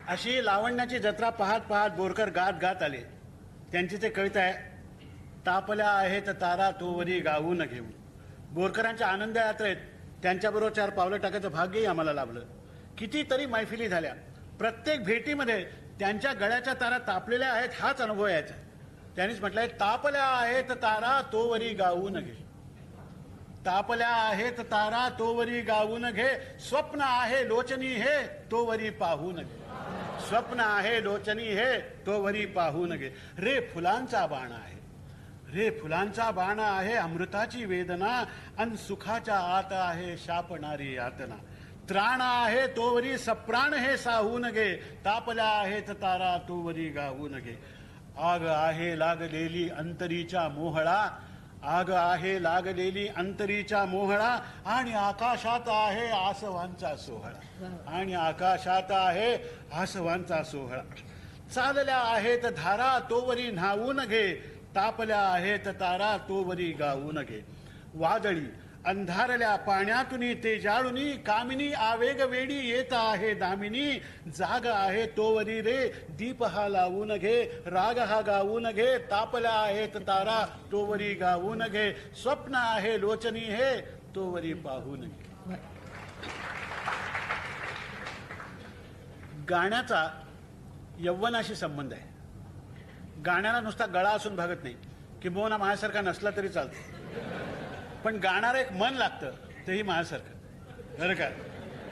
अशी लावण्याची जत्रा पाहत पाहत बोरकर गात गात आले. त्यांची ते कविता आहे, तापल्या आहेत तारा तोवरी गाऊन घेऊन. बोरकरांच्या आनंद यात्रेत त्यांच्याबरोबर 4 पावलं टाकायचं भाग्यही आम्हाला लाभलं. कितीतरी मैफिली झाल्या. प्रत्येक भेटीमध्ये त्यांच्या गळ्याच्या तारा तापलेल्या आहेत हाच अनुभव यायचा. त्यांनीच म्हटलंय, तापल्या आहेत तारा तोवरी गाऊन घे. तापल्या आहेत तारा तोवरी गाऊन घे. स्वप्न आहे लोचनी हे तोवरी पाहून घे. स्वप्न आहे लोचनी हे तोवरी पाहून घे. रे फुलांचा बाण आहे, रे फुलांचा बाण आहे अमृताची वेदना. अन सुखाच्या आत आहे शापणारी यातना. त्राण आहे तोवरी सप्राण हे साहून घे. तापल्या आहेत तारा तोवरी गाऊन घे. आग आहे लागलेली अंतरीच्या मोहळा. आग आहे लागलेली अंतरीच्या मोहळा. आणि आकाशात आहे आसवांचा सोहळा. आणि आकाशात आहे आसवांचा सोहळा. चालल्या आहेत धारा तोवरी न्हावून घे. तापल्या आहेत तारा तोवरी गाऊन घे. वादळी अंधारल्या पाण्यातून ते जाळुनी. कामिनी आवेग वेडी येत आहे दामिनी. जाग आहे तोवरी रे दीप हा लावून घे. राग हा गाऊन घे. तापल्या आहेत तारा तोवरी गाऊन घे. स्वप्न आहे लोचनी हे तोवरी पाहून घे. गाण्याचा यव्वनाशी संबंध आहे. गाण्याला नुसता गळा असून भागत नाही. किंबहुना माझ्यासारखा नसला तरी चालतो, पण गाणारं एक मन लागतं, तेही माझ्यासारखं बरं का.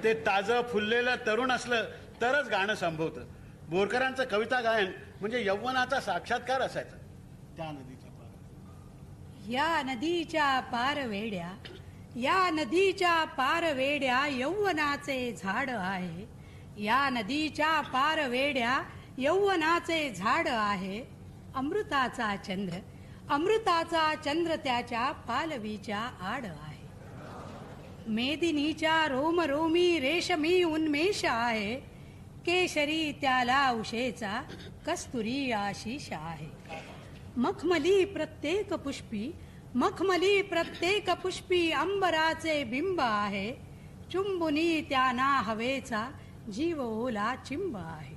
ते ताजं फुललेलं तरुण असलं तरच गाणं संभवतं. बोरकरांचं कविता गायन म्हणजे यव्वनाचा साक्षात्कार असायचा. त्या नदीच्या पार, या नदीच्या पार वेड्या, या नदीच्या पार वेड्या यौवनाचे झाड आहे. या नदीच्या पार वेड्या यौवनाचे झाड आहे. अमृताचा चंद्र, अमृताचा चंद्र त्याच्या पालवीच्या आड आहे. मेदिनीच्या रोमरोमी रेशमी उन्मेष आहे. केशरी त्याला उशेचा कस्तुरी आशिष आहे. मखमली प्रत्येक पुष्पी, मखमली प्रत्येक पुष्पी अंबराचे बिंब आहे. चुंबुनी त्याना हवेचा जीव ओला चिंब आहे.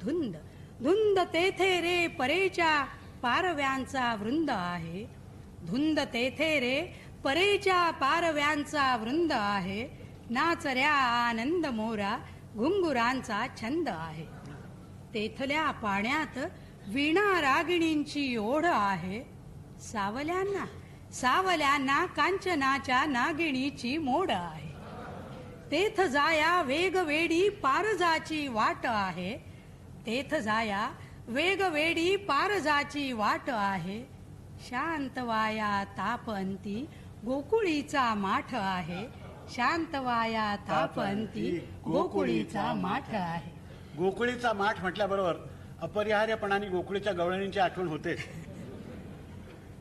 धुंद धुंद तेथे रे परेच्या पारव्यांचा वृंद आहे. धुंद तेथे रे परेच्या पारव्यांचा वृंद आहे. नाचऱ्या आनंद मोरा घुंगुरांचा छंद आहे. तेथल्या पाण्यात वीणा रागिणींची ओढ आहे. सावल्यांना सावल्यांना कांचनाच्या नागिणीची मोड आहे. तेथ जाया वेगवेडी पारजाची वाट आहे. तेथ जाया वेगवेडी पारजाची वाट आहे. शांत वाया तापंती गोकुळीचा माठ आहे. शांत वाया तापंती गोकुळीचा माठ आहे. गोकुळीचा माठ म्हटल्याबरोबर अपरिहार्यपणाने गोकुळीच्या गवळणींची आठवण होते.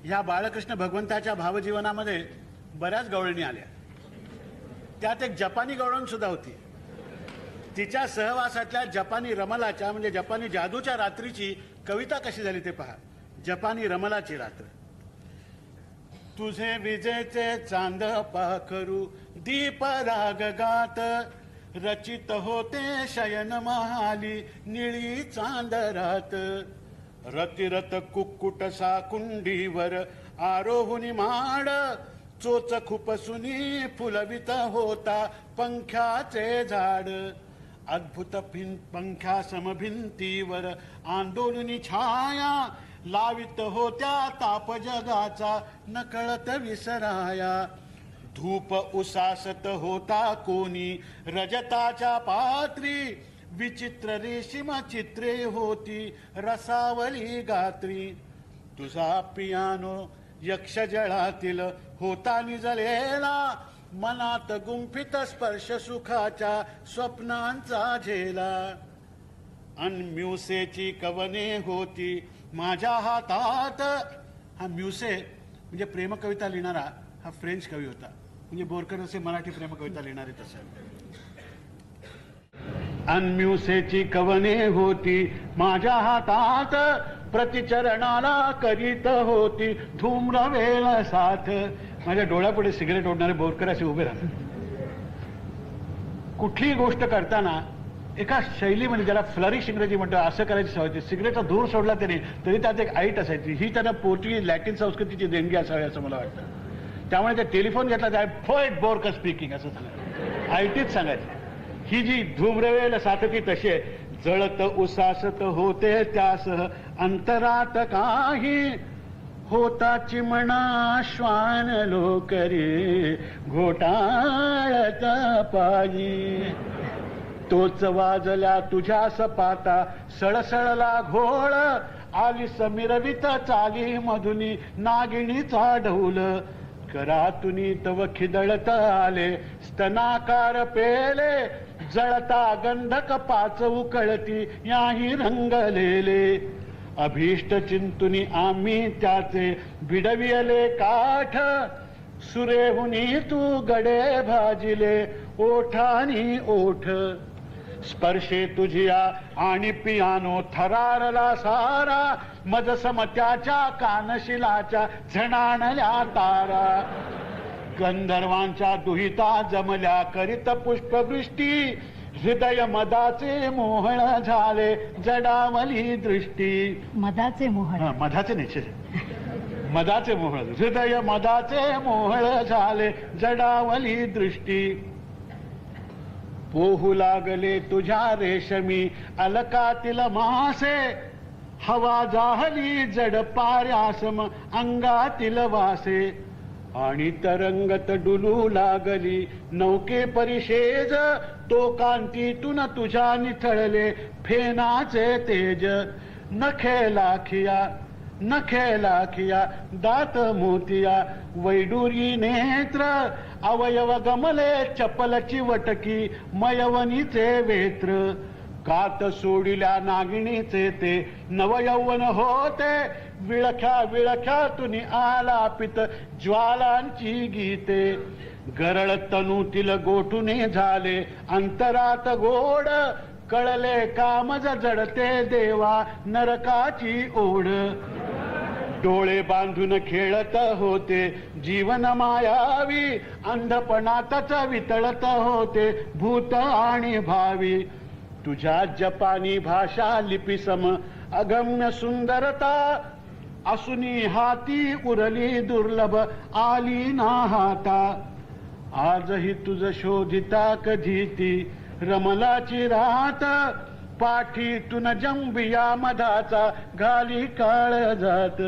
ह्या बाळकृष्ण भगवंताच्या भावजीवनामध्ये बऱ्याच गवळणी आल्या. त्यात एक जपानी गवळण सुद्धा होती. तिच्या सहवासातल्या जपानी रमलाच्या म्हणजे जपानी जादूच्या रात्रीची कविता कशी झाली ते पहा. जपानी रमलाची रात्र. तुझे विजेचे चांद पाखरू दीप राग गात. रचित होते शयन महाली निळी चांदरात. रतिरत कुक्कुटसा कुंडीवर आरोहुनी माड. चोच खुपसुनी फुलवित होता पंख्याचे झाड. अद्भुत पंख्या समभिंतीवर आंदोलनी छाया. लावित होत्या ताप जगाचा नकळत विसराया. धूप उसासत होता कोणी रजताच्या पात्री. विचित्र रेशीम चित्रे होती रसावली गात्री. तुझा पियानो यक्षजळातील होता निजलेला. मनात गुंफित स्पर्श सुखाच्या स्वप्नांचा झेला. अन म्युसेची कवने होती माझ्या हातात. हा म्युसे म्हणजे प्रेमकविता लिहिणारा हा फ्रेंच कवी होता. म्हणजे बोरकर असे मराठी प्रेमकविता लिहिणारे तसे. अन म्युसेची कवने होती माझ्या हातात. प्रतिचरणाला करीत होती धूम्रवेल साथ. माझ्या डोळ्यापुढे सिगरेट ओढणारे बोरकर असे उभे राहतात. कुठलीही गोष्ट करताना एका शैलीमध्ये ज्याला फ्लरिश इंग्रजी म्हणतो असं करायची सवय होती. सिगरेटचा धूर सोडला तरी त्यात एक ऐट असायची. ही त्यांना पोर्तुगीज लॅटिन संस्कृतीची देणगी असावी असं मला वाटतं. त्यामुळे ते टेलिफोन घेतला त्या पोएट बोरकर स्पीकिंग असं झालं, ऐटीच सांगायचं. ही जी धूम्रवेल साथती तशी आहे. जळत उसासत होते त्यासह अंतरात काही होताची म्हणा श्वान लोकरी घोटाळत पायी. तोच वाजल्या तुझ्या सपाता सळसळला घोळ आली समिरवित चाली मधुनी नागिणीचा ढौल. करातुनी तव खिदळत आले स्तनाकार पेले जळता गंधक पाच उकळती याही रंगलेले. अभीष्ट चिंतुनी आम्ही त्याचे भिडविले काठ सुरेहुनी तू गडे भाजिले ओठानी ओठ. स्पर्शे तुझिया आणि पियानो थरारला सारा मजसमत्याच्या कानशिलाच्या झणाणल्या तारा. गंधर्वांच्या दुहिता जमल्या करीत पुष्पवृष्टी हृदय मदाचे मोहळ झाले जडावली दृष्टी. मदाचे मोहळ, मधाचे निश्चय मदाचे मोहळ हृदय मदाचे मोहळ झाले जडावली दृष्टी. पोहू लागले तुझ्या रेशमी अलकातील मासे हवा जाहली जड पार्यासम अंगातील वासे. आणि तरंगत डुलू लागली नौके परिशेज तो कांतीतून तुझ्या निथळले फेनाचे तेज. नखे लाखिया दात मोतिया वैडुरी नेत्र अवयव गमले चपलची वटकी मयवनीचे वेत्र. कात सोडिल्या नागिणीचे ते नवयौवन होते विळख्या विळख्या तुनी आलापित ज्वालांची गीते. गरळ तनूतील गोठुने झाले अंतरात गोड कळले कामज जडते देवा नरकाची ओढ. डोळे बांधून खेळत होते जीवन मायावी अंधपणातच वितळत होते भूत आणि भावी. तुझ्या जपानी भाषा लिपी सम अगम्य सुंदरता असुनी हाती उरली दुर्लभ आली ना हाता. आजही तुझ शोधिता कधी ती रमलाची रात पाठीतून जंबिया मधाचा घाली काळ जात.